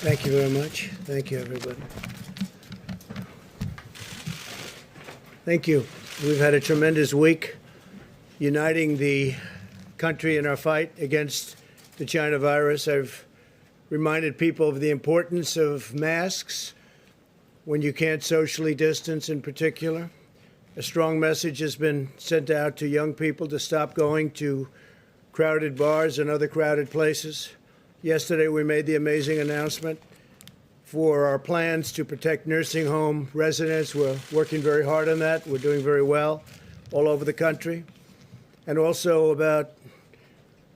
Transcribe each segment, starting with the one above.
Thank you very much. Thank you, everybody. Thank you. We've had a tremendous week uniting the country in our fight against the China virus. I've reminded people of the importance of masks when you can't socially distance in particular. A strong message has been sent out to young people to stop going to crowded bars and other crowded places. Yesterday, we made the amazing announcement for our plans to protect nursing home residents. We're working very hard on that. We're doing very well all over the country. And also about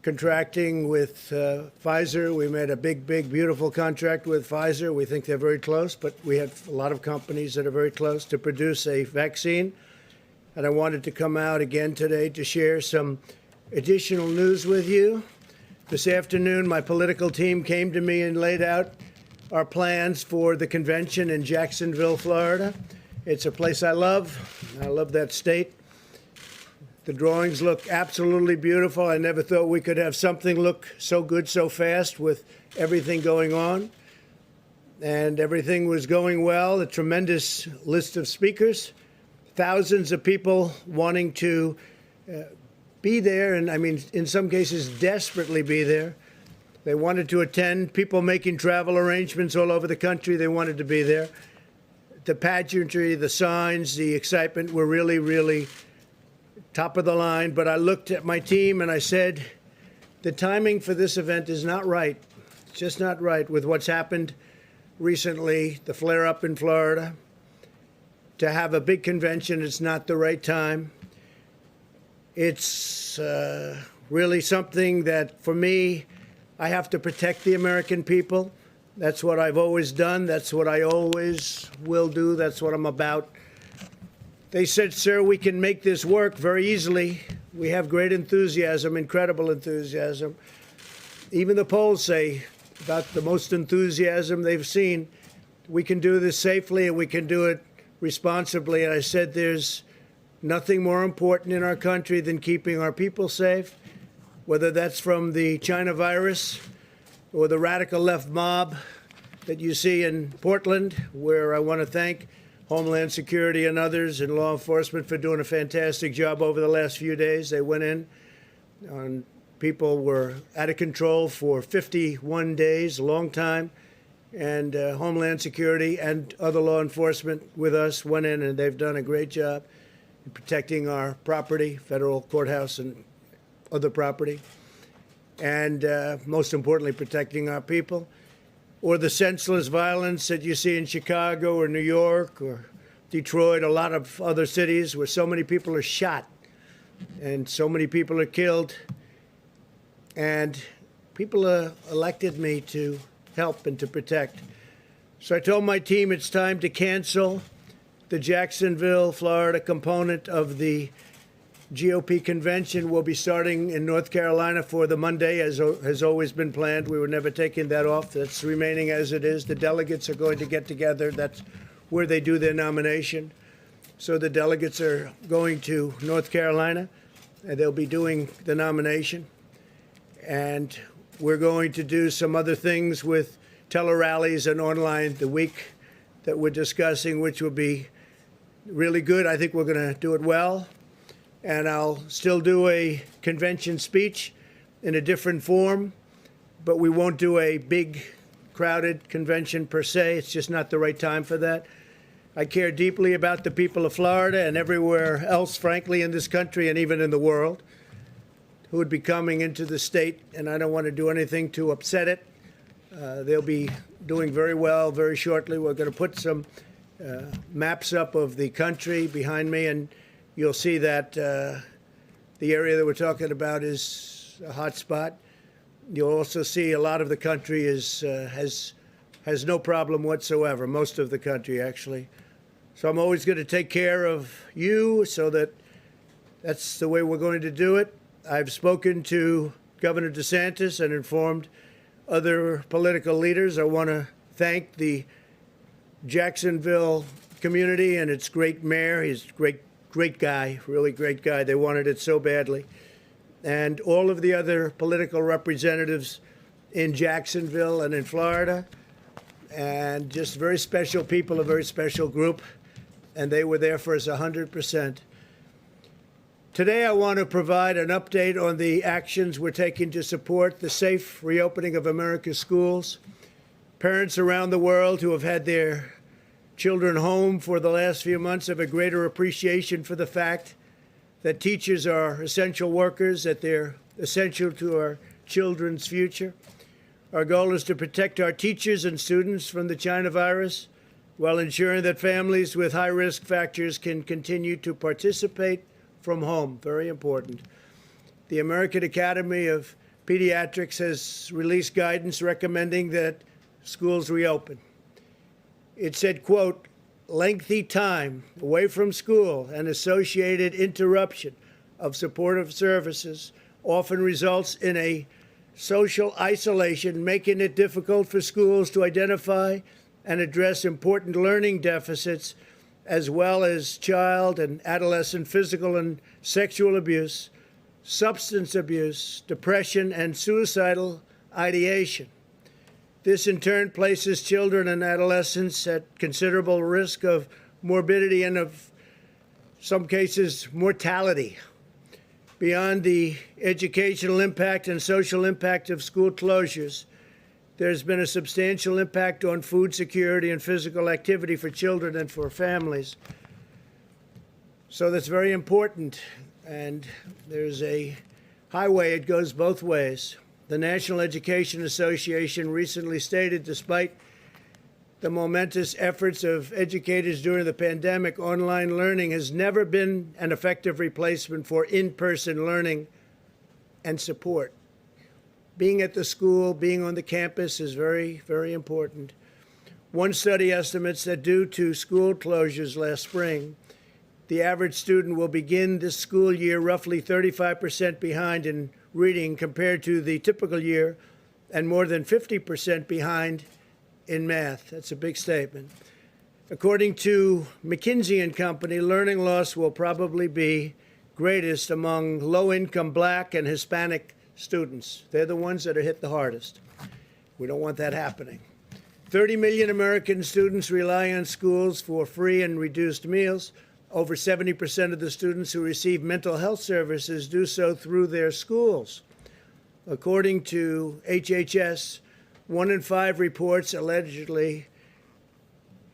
contracting with Pfizer. We made a big, beautiful contract with Pfizer. We think they're very close, but we have a lot of companies that are very close to produce a vaccine. And I wanted to come out again today to share some additional news with you. This afternoon, my political team came to me and laid out our plans for the convention in Jacksonville, Florida. It's a place I love. I love that state. The drawings look absolutely beautiful. I never thought we could have something look so good so fast with everything going on. And everything was going well. A tremendous list of speakers, thousands of people wanting to be there, and I mean, in some cases, desperately be there. They wanted to attend, people making travel arrangements all over the country. They wanted to be there. The pageantry, the signs, the excitement were really top of the line. But I looked at my team and I said, the timing for this event is not right. It's just not right with what's happened recently, the flare-up in Florida. To have a big convention, it's not the right time. It's really something that, for me, I have to protect the American people. That's what I've always done. That's what I always will do. That's what I'm about. They said, sir, we can make this work very easily. We have great enthusiasm, incredible enthusiasm. Even the polls say about the most enthusiasm they've seen. We can do this safely and we can do it responsibly. And I said, there's nothing more important in our country than keeping our people safe, whether that's from the China virus or the radical left mob that you see in Portland, where I want to thank Homeland Security and others and law enforcement for doing a fantastic job over the last few days. They went in and people were out of control for 51 days, a long time. And Homeland Security and other law enforcement with us went in, and they've done a great job protecting our property, federal courthouse and other property, and most importantly, protecting our people. Or the senseless violence that you see in Chicago or New York or Detroit, a lot of other cities where so many people are shot and so many people are killed. And people elected me to help and to protect. So I told my team it's time to cancel the Jacksonville, Florida component of the GOP convention. Will be starting in North Carolina for the Monday, as has always been planned. We were never taking that off. That's remaining as it is. The delegates are going to get together. That's where they do their nomination. So the delegates are going to North Carolina, and they'll be doing the nomination. And we're going to do some other things with tele-rallies and online the week that we're discussing, which will be really good. I think we're going to do it well. And I'll still do a convention speech in a different form, but we won't do a big, crowded convention per se. It's just not the right time for that. I care deeply about the people of Florida and everywhere else, frankly, in this country and even in the world, who would be coming into the state, and I don't want to do anything to upset it. They'll be doing very well very shortly. We're going to put some maps up of the country behind me, and you'll see that the area that we're talking about is a hot spot. You'll also see a lot of the country has no problem whatsoever, most of the country, actually. So I'm always going to take care of you, so that's the way we're going to do it. I've spoken to Governor DeSantis and informed other political leaders. I want to thank the Jacksonville community and its great mayor. He's a great guy, really great guy. They wanted it so badly. And all of the other political representatives in Jacksonville and in Florida. and just very special people, a very special group, and they were there for us 100%. Today, I want to provide an update on the actions we're taking to support the safe reopening of America's schools. Parents around the world who have had their children home for the last few months have a greater appreciation for the fact that teachers are essential workers, that they're essential to our children's future. Our goal is to protect our teachers and students from the China virus while ensuring that families with high risk factors can continue to participate from home. Very important. The American Academy of Pediatrics has released guidance recommending that schools reopen. It said, quote, lengthy time away from school and associated interruption of supportive services often results in a social isolation, making it difficult for schools to identify and address important learning deficits, as well as child and adolescent physical and sexual abuse, substance abuse, depression, and suicidal ideation. This, in turn, places children and adolescents at considerable risk of morbidity and, of some cases, mortality. Beyond the educational impact and social impact of school closures, there's been a substantial impact on food security and physical activity for children and for families. So that's very important. And there's a highway, it goes both ways. The National Education Association recently stated, despite the momentous efforts of educators during the pandemic, online learning has never been an effective replacement for in-person learning and support. Being at the school, being on the campus is very, very important. One study estimates that due to school closures last spring, the average student will begin this school year roughly 35% behind in reading compared to the typical year, and more than 50% behind in math. That's a big statement. According to McKinsey & Company, learning loss will probably be greatest among low-income Black and Hispanic students. They're the ones that are hit the hardest. We don't want that happening. 30 million American students rely on schools for free and reduced meals. Over 70% of the students who receive mental health services do so through their schools. According to HHS, 1 in 5 reports allegedly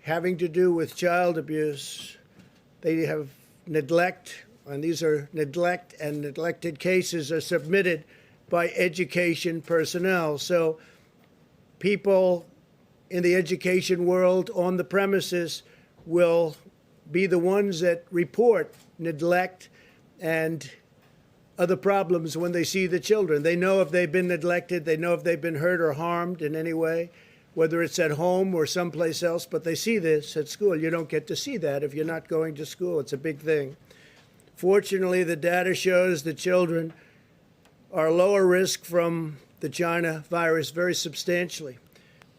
having to do with child abuse. They have neglect, and these are neglect and neglected cases are submitted by education personnel. So people in the education world on the premises will be the ones that report neglect and other problems when they see the children. They know if they've been neglected, they know if they've been hurt or harmed in any way, whether it's at home or someplace else, but they see this at school. You don't get to see that if you're not going to school. It's a big thing. Fortunately, the data shows that children are lower risk from the China virus very substantially.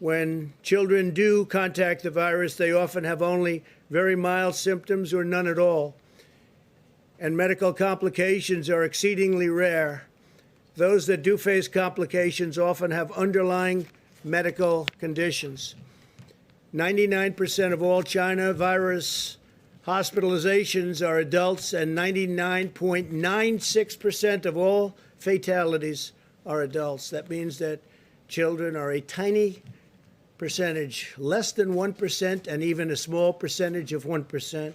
When children do contact the virus, they often have only very mild symptoms or none at all. And medical complications are exceedingly rare. Those that do face complications often have underlying medical conditions. 99% of all China virus hospitalizations are adults, and 99.96% of all fatalities are adults. That means that children are a tiny percentage, less than 1%, and even a small percentage of 1%.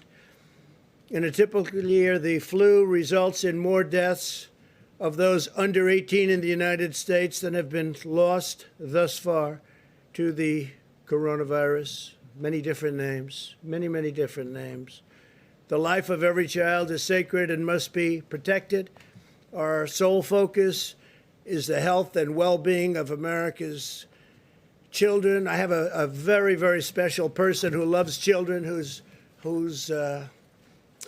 In a typical year, the flu results in more deaths of those under 18 in the United States than have been lost thus far to the coronavirus. Many different names, many different names. The life of every child is sacred and must be protected. Our sole focus is the health and well-being of America's children. I have a very, very special person who loves children, who's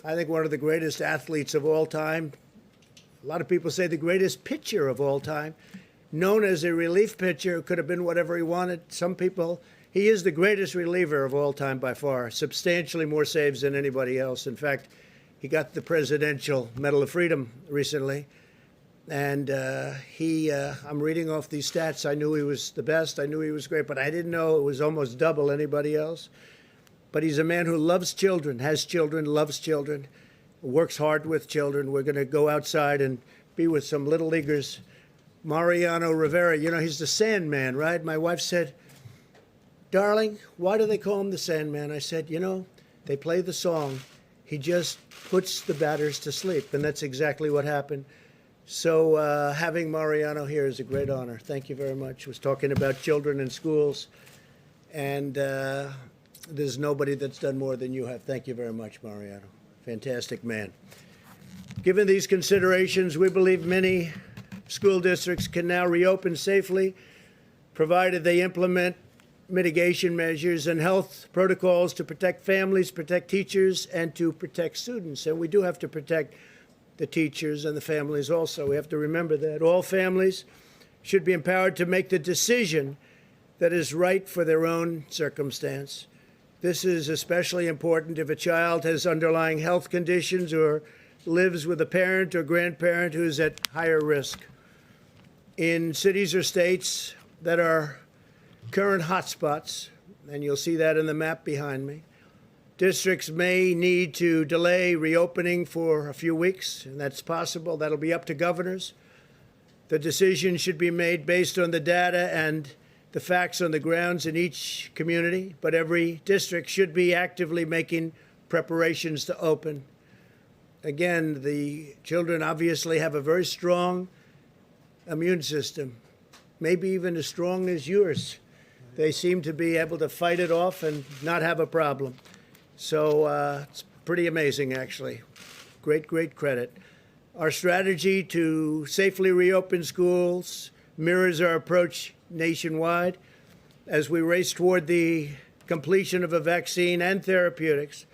I think one of the greatest athletes of all time. A lot of people say the greatest pitcher of all time, known as a relief pitcher, could have been whatever he wanted. Some people, he is the greatest reliever of all time by far, substantially more saves than anybody else. In fact, he got the Presidential Medal of Freedom recently. And I'm reading off these stats. I knew he was the best. I knew he was great, but I didn't know it was almost double anybody else. But he's a man who loves children, has children, loves children, works hard with children. We're going to go outside and be with some little leaguers. Mariano Rivera, you know, he's the Sandman, right? My wife said, darling, why do they call him the Sandman? I said, you know, they play the song. He just puts the batters to sleep. And that's exactly what happened. So having Mariano here is a great honor. Thank you very much. I was talking about children in schools, and there's nobody that's done more than you have. Thank you very much, Mariano. Fantastic man. Given these considerations, we believe many school districts can now reopen safely, provided they implement mitigation measures and health protocols to protect families, protect teachers, and to protect students. And we do have to protect the teachers and the families also. We have to remember that. All families should be empowered to make the decision that is right for their own circumstance. This is especially important if a child has underlying health conditions or lives with a parent or grandparent who's at higher risk. In cities or states that are current hotspots, and you'll see that in the map behind me, districts may need to delay reopening for a few weeks, and that's possible. That'll be up to governors. The decision should be made based on the data and the facts on the grounds in each community, but every district should be actively making preparations to open. Again, the children obviously have a very strong immune system, maybe even as strong as yours. They seem to be able to fight it off and not have a problem. So it's pretty amazing, actually. Great, great credit. Our strategy to safely reopen schools mirrors our approach nationwide. As we race toward the completion of a vaccine and therapeutics,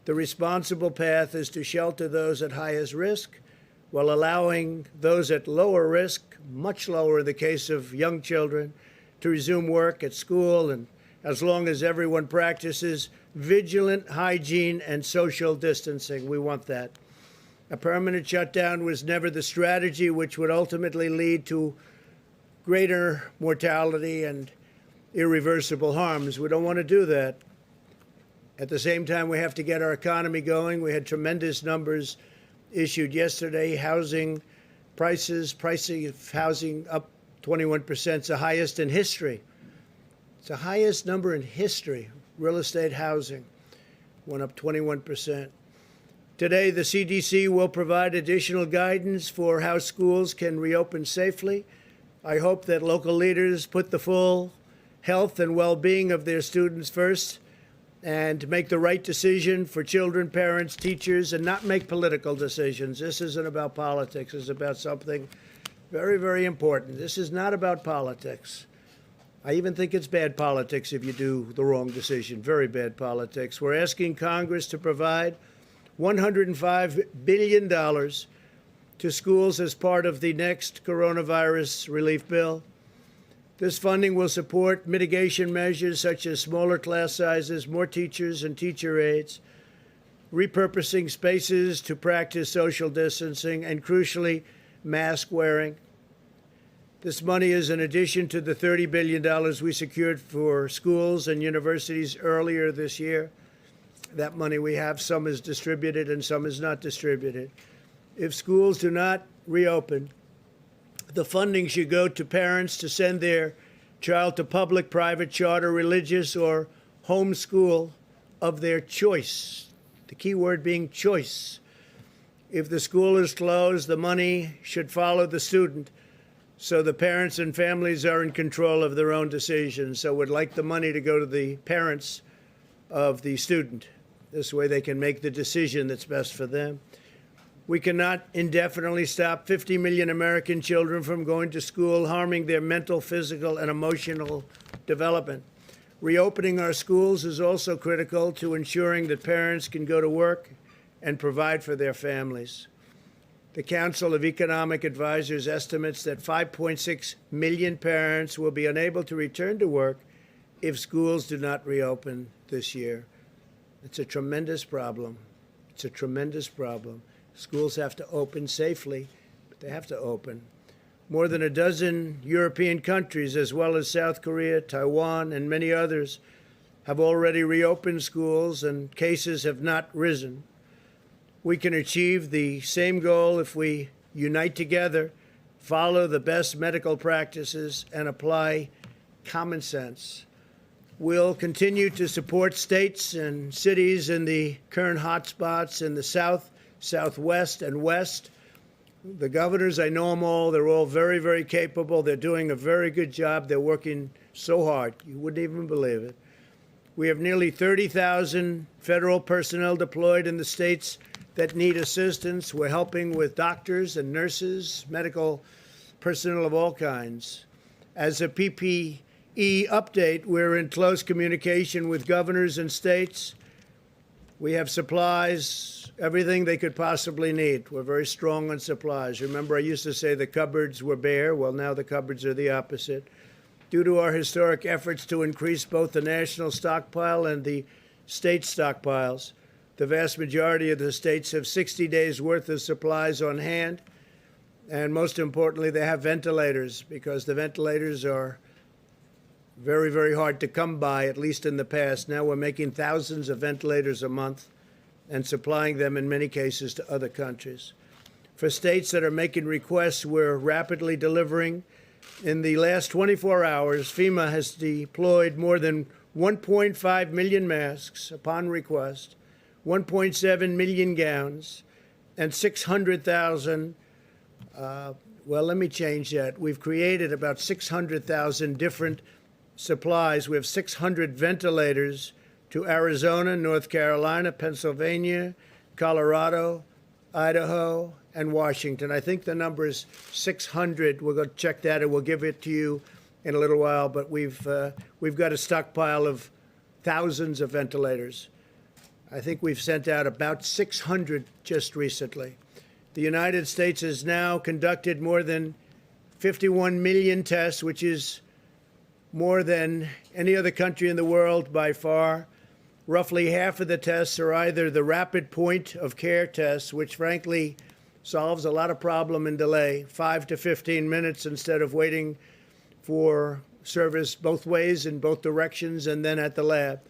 the responsible path is to shelter those at highest risk while allowing those at lower risk, much lower in the case of young children, to resume work at school, and as long as everyone practices vigilant hygiene and social distancing. We want that. A permanent shutdown was never the strategy, which would ultimately lead to greater mortality and irreversible harms. We don't want to do that. At the same time, we have to get our economy going. We had tremendous numbers issued yesterday. Housing prices, pricing of housing up 21%. It's the highest in history. It's the highest number in history. Real estate housing went up 21%. Today, the CDC will provide additional guidance for how schools can reopen safely. I hope that local leaders put the full health and well-being of their students first and make the right decision for children, parents, teachers, and not make political decisions. This isn't about politics. It's about something very, very important. This is not about politics. I even think it's bad politics if you do the wrong decision. Very bad politics. We're asking Congress to provide $105 billion to schools as part of the next coronavirus relief bill. This funding will support mitigation measures such as smaller class sizes, more teachers and teacher aides, repurposing spaces to practice social distancing, and crucially, mask wearing. This money is in addition to the $30 billion we secured for schools and universities earlier this year. That money we have, some is distributed and some is not distributed. If schools do not reopen, the funding should go to parents to send their child to public, private, charter, religious, or home school of their choice. The key word being choice. If the school is closed, the money should follow the student, so the parents and families are in control of their own decisions. So we'd like the money to go to the parents of the student. This way they can make the decision that's best for them. We cannot indefinitely stop 50 million American children from going to school, harming their mental, physical, and emotional development. Reopening our schools is also critical to ensuring that parents can go to work and provide for their families. The Council of Economic Advisors estimates that 5.6 million parents will be unable to return to work if schools do not reopen this year. It's a tremendous problem. It's a tremendous problem. Schools have to open safely. They have to open. More than a dozen European countries, as well as South Korea, Taiwan, and many others, have already reopened schools, and cases have not risen. We can achieve the same goal if we unite together, follow the best medical practices, and apply common sense. We'll continue to support states and cities in the current hotspots in the South, Southwest, and West. The governors, I know them all. They're all very, very capable. They're doing a very good job. They're working so hard. You wouldn't even believe it. We have nearly 30,000 federal personnel deployed in the states that need assistance. We're helping with doctors and nurses, medical personnel of all kinds. As a PPE update, we're in close communication with governors and states. We have supplies, everything they could possibly need. We're very strong on supplies. Remember, I used to say the cupboards were bare. Well, now the cupboards are the opposite. Due to our historic efforts to increase both the national stockpile and the state stockpiles, the vast majority of the states have 60 days' worth of supplies on hand. And most importantly, they have ventilators, because the ventilators are very, very hard to come by, at least in the past. Now we're making thousands of ventilators a month and supplying them in many cases to other countries. For states that are making requests, we're rapidly delivering. In the last 24 hours, FEMA has deployed more than 1.5 million masks upon request, 1.7 million gowns, and 600,000 well, let me change that. We've created about 600,000 different supplies. We have 600 ventilators to Arizona, North Carolina, Pennsylvania, Colorado, Idaho, and Washington. I think the number is 600. We'll go check that, and we'll give it to you in a little while. But we've got a stockpile of thousands of ventilators. I think we've sent out about 600 just recently. The United States has now conducted more than 51 million tests, which is more than any other country in the world by far. Roughly half of the tests are either the rapid point of care tests, which frankly solves a lot of problem and delay, 5 to 15 minutes instead of waiting for service both ways in both directions and then at the lab.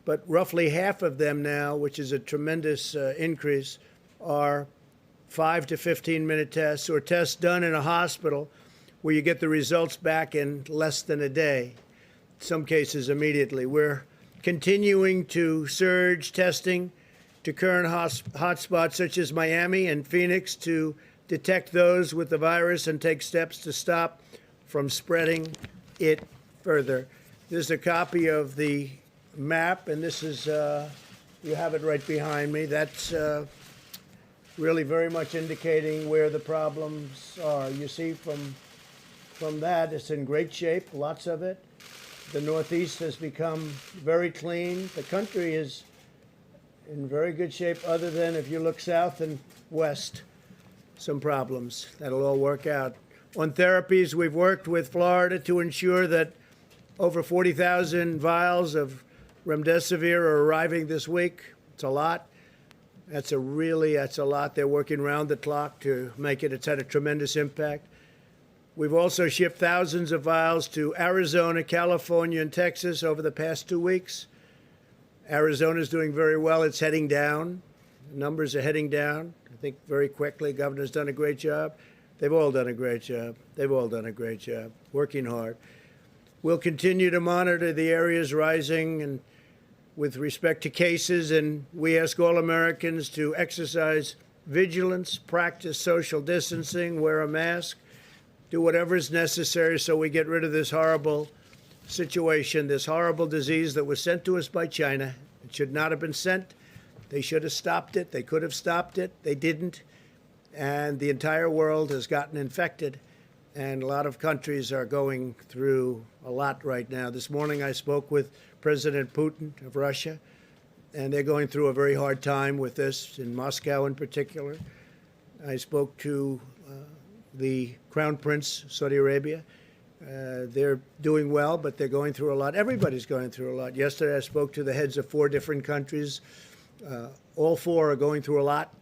But roughly half of them now, which is a tremendous increase, are 5 to 15-minute tests, or tests done in a hospital where you get the results back in less than a day, in some cases immediately. We're continuing to surge testing to current hotspots such as Miami and Phoenix to detect those with the virus and take steps to stop from spreading it further. This is a copy of the map, and this is, you have it right behind me. That's really very much indicating where the problems are. You see from that, it's in great shape, lots of it. The Northeast has become very clean. The country is in very good shape, other than if you look south and west, some problems. That'll all work out. On therapies, we've worked with Florida to ensure that over 40,000 vials of remdesivir are arriving this week. It's a lot. That's a lot. They're working round the clock to make it. It's had a tremendous impact. We've also shipped thousands of vials to Arizona, California, and Texas over the past 2 weeks. Arizona's doing very well. It's heading down. The numbers are heading down, I think, very quickly. Governor's done a great job. They've all done a great job. They've all done a great job, working hard. We'll continue to monitor the areas rising and with respect to cases, and we ask all Americans to exercise vigilance, practice social distancing, wear a mask, do whatever is necessary so we get rid of this horrible situation, this horrible disease that was sent to us by China. It should not have been sent. They should have stopped it. They could have stopped it. They didn't. And the entire world has gotten infected. And a lot of countries are going through a lot right now. This morning I spoke with President Putin of Russia, and they're going through a very hard time with this, in Moscow in particular. I spoke to the Crown Prince, Saudi Arabia. They're doing well, but they're going through a lot. Everybody's going through a lot. Yesterday I spoke to the heads of 4 different countries. All 4 are going through a lot,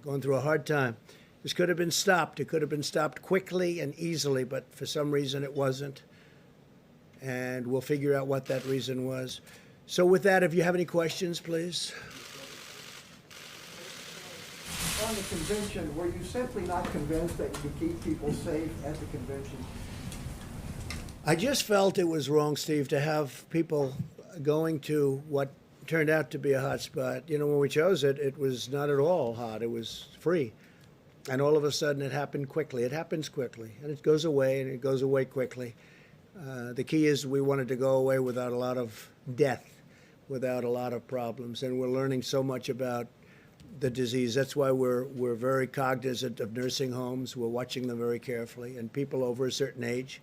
going through a hard time. This could have been stopped. It could have been stopped quickly and easily, but for some reason it wasn't. And we'll figure out what that reason was. So with that, if you have any questions, please. On the convention, were you simply not convinced that you could keep people safe at the convention? I just felt it was wrong, Steve, to have people going to what turned out to be a hot spot. You know, when we chose it, it was not at all hot. It was free. And all of a sudden, it happened quickly. It happens quickly. And it goes away, and it goes away quickly. The key is we wanted to go away without a lot of death, without a lot of problems. And we're learning so much about the disease. That's why we're very cognizant of nursing homes. We're watching them very carefully. And people over a certain age,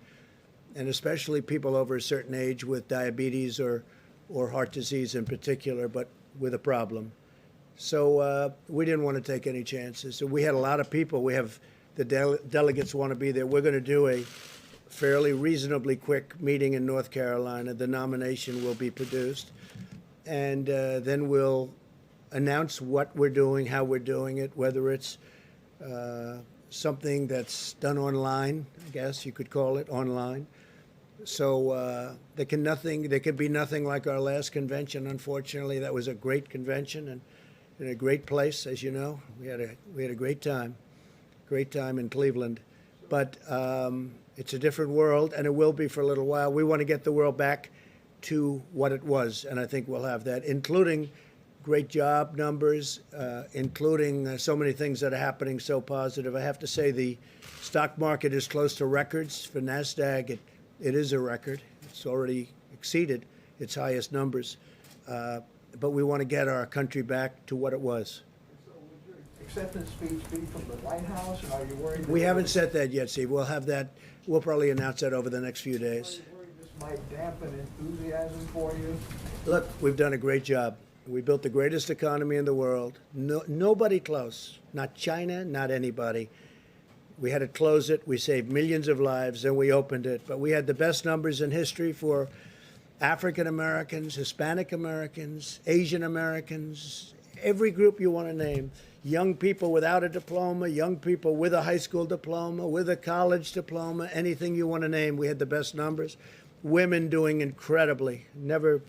and especially people over a certain age with diabetes or heart disease in particular, but with a problem. So we didn't want to take any chances. So we had a lot of people. We have the delegates want to be there. We're going to do a fairly reasonably quick meeting in North Carolina. The nomination will be produced. And then we'll announce what we're doing, how we're doing it, whether it's something that's done online, I guess you could call it online. So there can be nothing like our last convention. Unfortunately, that was a great convention and in a great place, as you know. We had a great time in Cleveland. But it's a different world, and it will be for a little while. We want to get the world back to what it was, and I think we'll have that, including great job numbers, including so many things that are happening so positive. I have to say the stock market is close to records. For Nasdaq, it is a record. It's already exceeded its highest numbers. But we want to get our country back to what it was. So would your acceptance speech be from the White House, and are you worried? We haven't said that yet, Steve. We'll have that. We'll probably announce that over the next few days. Are you worried this might dampen enthusiasm for you? Look, we've done a great job. We built the greatest economy in the world. Nobody close. Not China, not anybody. We had to close it. We saved millions of lives, and we opened it. But we had the best numbers in history for African Americans, Hispanic Americans, Asian Americans, every group you want to name. Young people without a diploma, young people with a high school diploma, with a college diploma, anything you want to name. We had the best numbers. Women doing incredibly. Never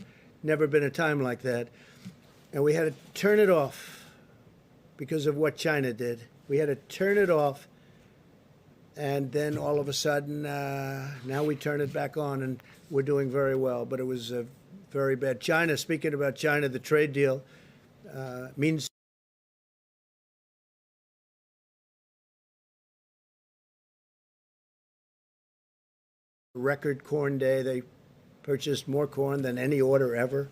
been a time like that. And we had to turn it off because of what China did. We had to turn it off. And then all of a sudden, now we turn it back on, and we're doing very well. But it was very bad. China, speaking about China, the trade deal means record corn day. They purchased more corn than any order ever.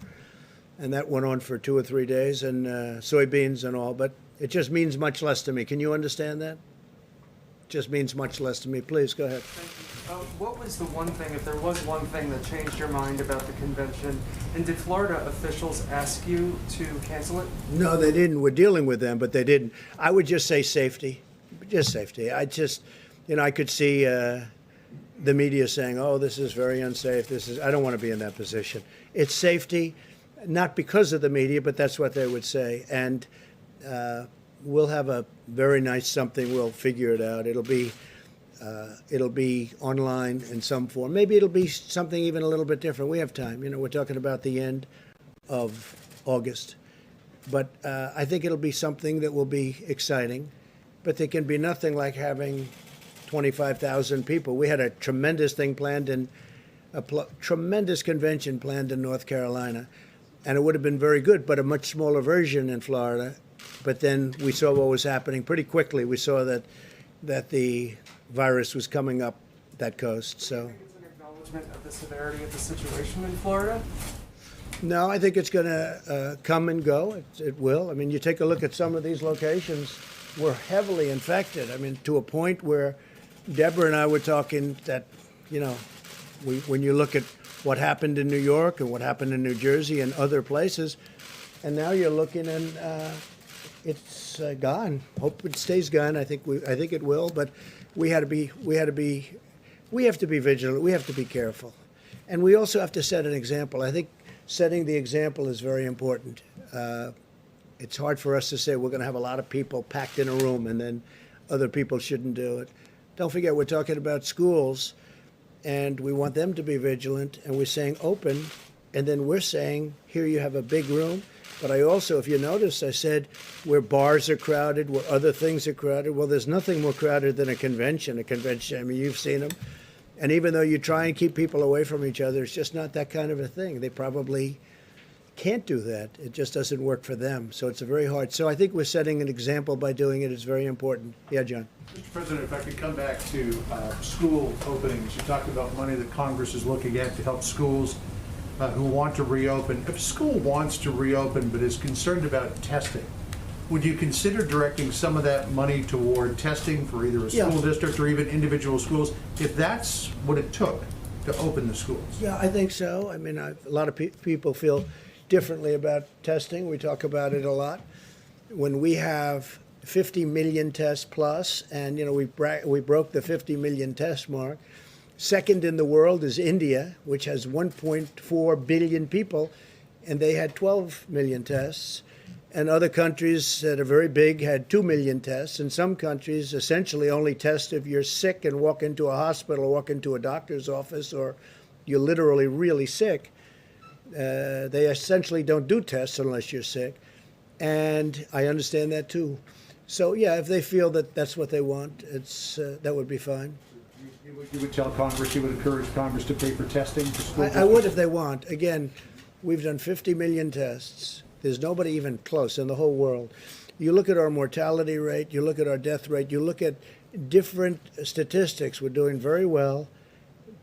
And that went on for 2 or 3 days, and soybeans and all. But it just means much less to me. Can you understand that? Just means much less to me. Please, go ahead. Thank you. What was the one thing, if there was one thing that changed your mind about the convention, and did Florida officials ask you to cancel it? No, they didn't. We're dealing with them, but they didn't. I would just say safety. Just safety. I could see the media saying, oh, this is very unsafe. I don't want to be in that position. It's safety, not because of the media, but that's what they would say. And we'll have a very nice something. We'll figure it out. It'll be online in some form. Maybe it'll be something even a little bit different. We have time. You know, we're talking about the end of August. But I think it'll be something that will be exciting. But there can be nothing like having 25,000 people. We had a tremendous thing planned tremendous convention planned in North Carolina. And it would have been very good, but a much smaller version in Florida. But then we saw what was happening pretty quickly. We saw that the virus was coming up that coast. So, do you think it's an acknowledgement of the severity of the situation in Florida? No, I think it's going to come and go. It will. I mean, you take a look at some of these locations. We're heavily infected. I mean, to a point where Deborah and I were talking that, you know, when you look at what happened in New York and what happened in New Jersey and other places, and now you're looking and it's gone. Hope it stays gone. I think it will. But we have to be vigilant. We have to be careful, and we also have to set an example. I think setting the example is very important. It's hard for us to say we're going to have a lot of people packed in a room and then other people shouldn't do it. Don't forget, we're talking about schools, and we want them to be vigilant, and we're saying open, and then we're saying, here you have a big room. But I also, if you notice, I said where bars are crowded, where other things are crowded. Well, there's nothing more crowded than a convention. A convention, I mean, you've seen them. And even though you try and keep people away from each other, it's just not that kind of a thing. They probably can't do that. It just doesn't work for them. So it's a very hard. So I think we're setting an example by doing it. It's very important. Yeah, John. Mr. President, if I could come back to school openings. You talked about money that Congress is looking at to help schools who want to reopen. If a school wants to reopen but is concerned about testing, would you consider directing some of that money toward testing for either a school district or even individual schools, if that's what it took to open the schools? Yeah, I think so. I mean, a lot of people feel differently about testing. We talk about it a lot. When we have 50 million tests plus, and we broke the 50 million test mark. Second in the world is India, which has 1.4 billion people, and they had 12 million tests. And other countries that are very big had 2 million tests. And some countries essentially only test if you're sick and walk into a hospital or walk into a doctor's office, or you're literally really sick. They essentially don't do tests unless you're sick. And I understand that too. So, yeah, if they feel that that's what they want, that would be fine. You would tell Congress, you would encourage Congress to pay for testing for school I would if they want. Again, we've done 50 million tests. There's nobody even close in the whole world. You look at our mortality rate, you look at our death rate, you look at different statistics. We're doing very well,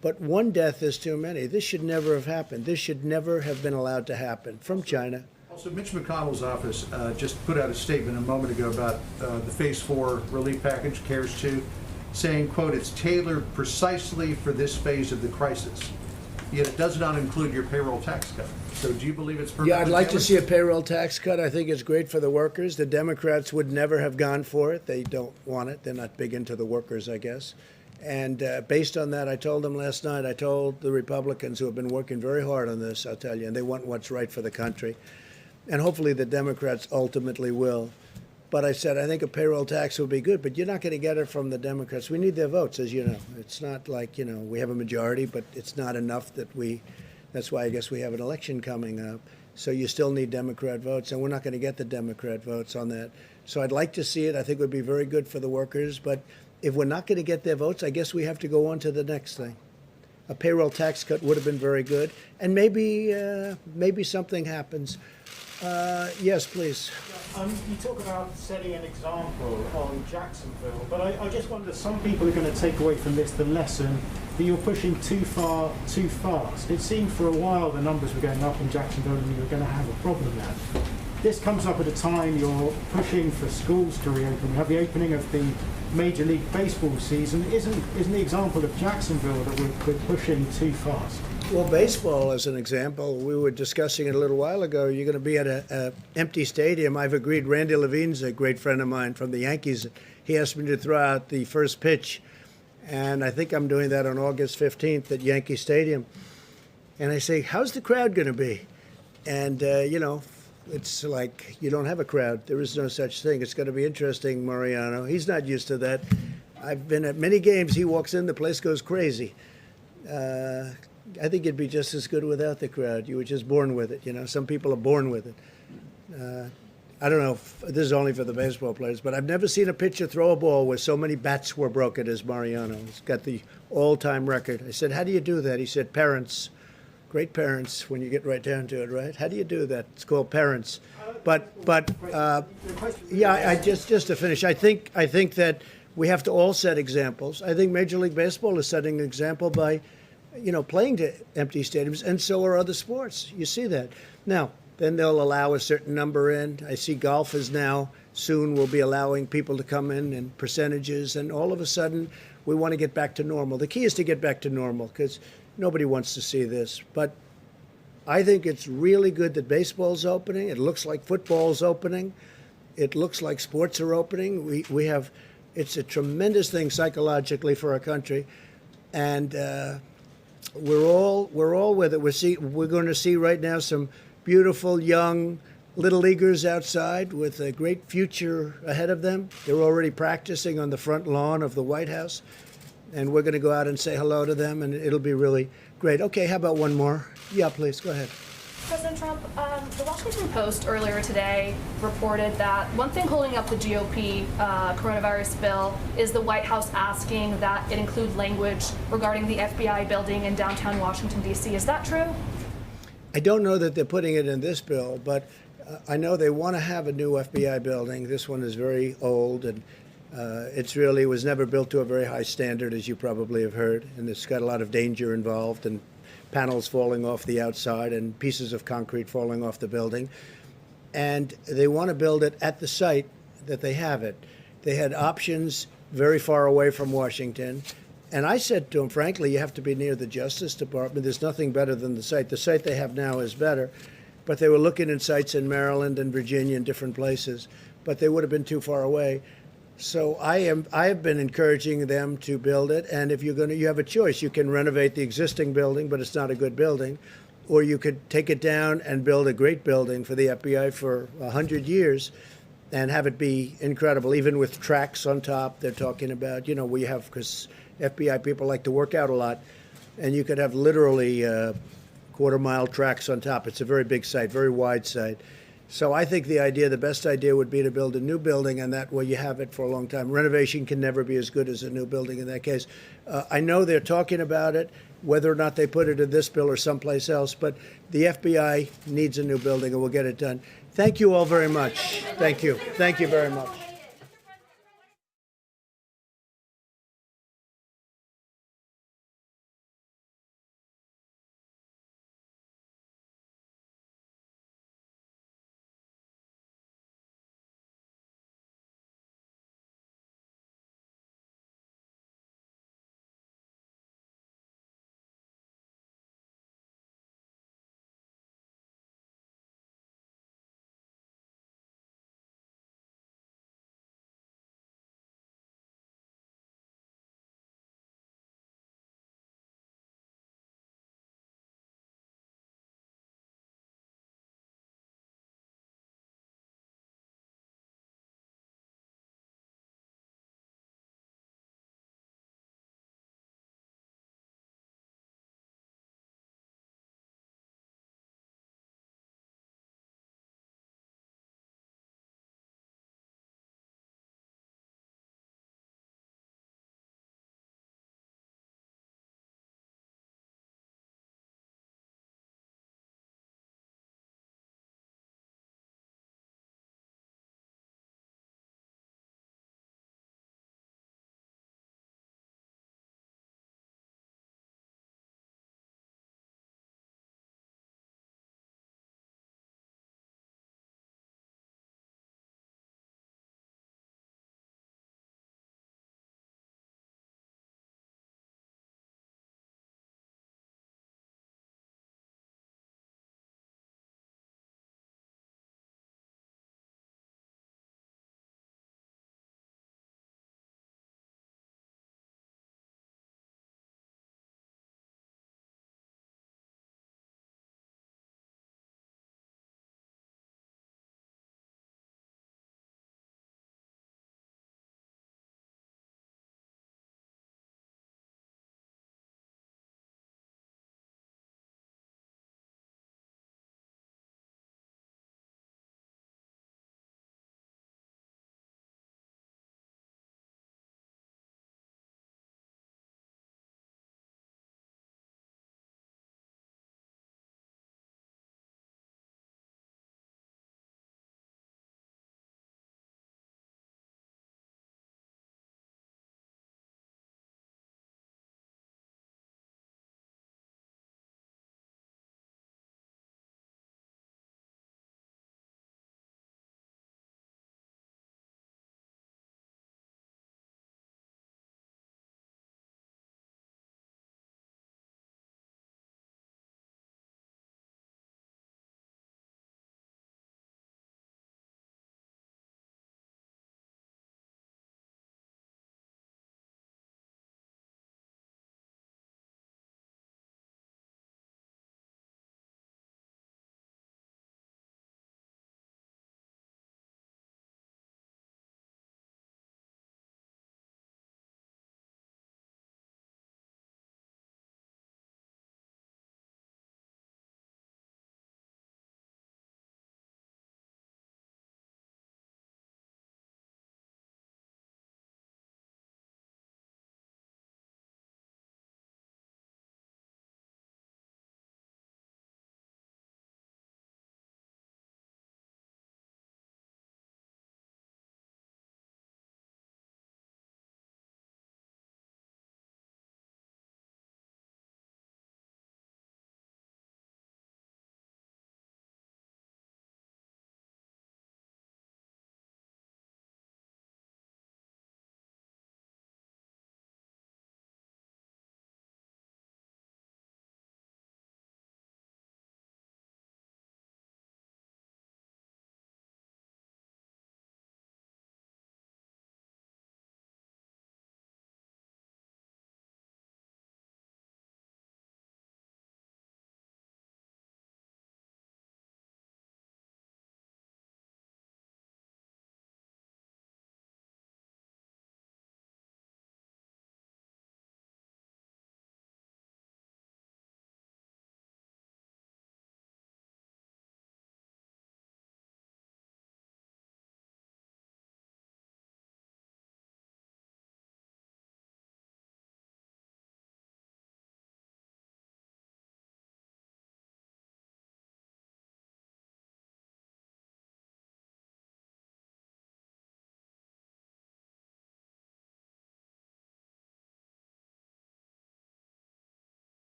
but one death is too many. This should never have happened. This should never have been allowed to happen from China. Also, Mitch McConnell's office just put out a statement a moment ago about the Phase 4 relief package, CARES 2, saying, quote, it's tailored precisely for this phase of the crisis, yet it does not include your payroll tax cut. So do you believe it's perfectly Yeah, I'd like to tailored? see a payroll tax cut. I think it's great for the workers. The Democrats would never have gone for it. They don't want it. They're not big into the workers, I guess. And based on that, I told them last night, I told the Republicans who have been working very hard on this, I'll tell you, and they want what's right for the country. And hopefully the Democrats ultimately will. But I said, I think a payroll tax would be good, but you're not going to get it from the Democrats. We need their votes, as you know. It's not like, we have a majority, but it's not enough that's why I guess we have an election coming up. So you still need Democrat votes, and we're not going to get the Democrat votes on that. So I'd like to see it. I think it would be very good for the workers. But if we're not going to get their votes, I guess we have to go on to the next thing. A payroll tax cut would have been very good. And maybe something happens. Yes, please. You talk about setting an example on Jacksonville, but I just wonder, some people are going to take away from this the lesson that you're pushing too far, too fast. It seemed for a while the numbers were going up in Jacksonville and you were going to have a problem there. This comes up at a time you're pushing for schools to reopen. You have the opening of the Major League Baseball season. Isn't the example of Jacksonville that we're pushing too fast? Well, baseball, as an example, we were discussing it a little while ago. You're going to be at an empty stadium. I've agreed. Randy Levine's a great friend of mine from the Yankees. He asked me to throw out the first pitch, and I think I'm doing that on August 15th at Yankee Stadium. And I say, how's the crowd going to be? And, it's like you don't have a crowd. There is no such thing. It's going to be interesting, Mariano. He's not used to that. I've been at many games. He walks in, the place goes crazy. I think it'd be just as good without the crowd. You were just born with it, Some people are born with it. I don't know if this is only for the baseball players, but I've never seen a pitcher throw a ball where so many bats were broken as Mariano. He's got the all-time record. I said, how do you do that? He said, parents. Great parents, when you get right down to it, right? How do you do that? It's called parents. Just to finish, I think that we have to all set examples. I think Major League Baseball is setting an example by playing to empty stadiums, and so are other sports. You see that. Now, then they'll allow a certain number in. I see golf is now, soon will be allowing people to come in percentages, and all of a sudden we want to get back to normal. The key is to get back to normal, because nobody wants to see this. But I think it's really good that baseball's opening. It looks like football's opening. It looks like sports are opening. It's a tremendous thing psychologically for our country. And we're all with it. We're going to see right now some beautiful young little leaguers outside with a great future ahead of them. They're already practicing on the front lawn of the White House, and we're going to go out and say hello to them, and it'll be really great. Okay, how about one more? Yeah, please, go ahead. President Trump, the Washington Post earlier today reported that one thing holding up the GOP coronavirus bill is the White House asking that it include language regarding the FBI building in downtown Washington, D.C. Is that true? I don't know that they're putting it in this bill, but I know they want to have a new FBI building. This one is very old, and it's really was never built to a very high standard, as you probably have heard, and it's got a lot of danger involved, and panels falling off the outside and pieces of concrete falling off the building. And they want to build it at the site that they have it. They had options very far away from Washington. And I said to them, frankly, you have to be near the Justice Department. There's nothing better than the site. The site they have now is better. But they were looking at sites in Maryland and Virginia and different places, but they would have been too far away. So I have been encouraging them to build it, and if you have a choice. You can renovate the existing building, but it's not a good building, or you could take it down and build a great building for the FBI for 100 years and have it be incredible, even with tracks on top. They're talking about, we have, because FBI people like to work out a lot, and you could have literally quarter-mile tracks on top. It's a very big site, very wide site. So I think the best idea would be to build a new building, and that way you have it for a long time. Renovation can never be as good as a new building in that case. I know they're talking about it, whether or not they put it in this bill or someplace else, but the FBI needs a new building, and we'll get it done. Thank you all very much. Thank you. Thank you very much.